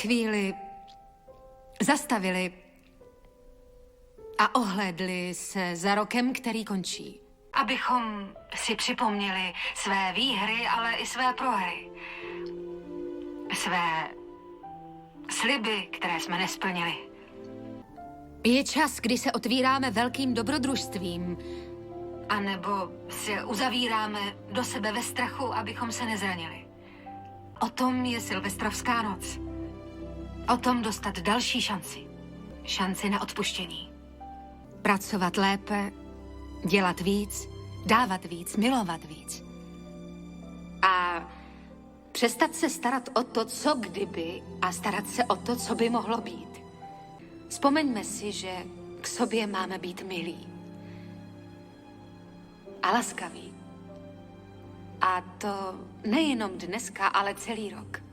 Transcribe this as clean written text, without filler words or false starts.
chvíli zastavili a ohlédli se za rokem, který končí. Abychom si připomněli své výhry, ale i své prohry. Své sliby, které jsme nesplnili. Je čas, kdy se otvíráme velkým dobrodružstvím. A nebo se uzavíráme do sebe ve strachu, abychom se nezranili. O tom je Silvestrovská noc. O tom dostat další šanci. Šanci na odpuštění. Pracovat lépe, dělat víc, dávat víc, milovat víc. A přestat se starat o to, co kdyby, a starat se o to, co by mohlo být. Vzpomeňme si, že k sobě máme být milí. A laskaví. A to nejenom dneska, ale celý rok.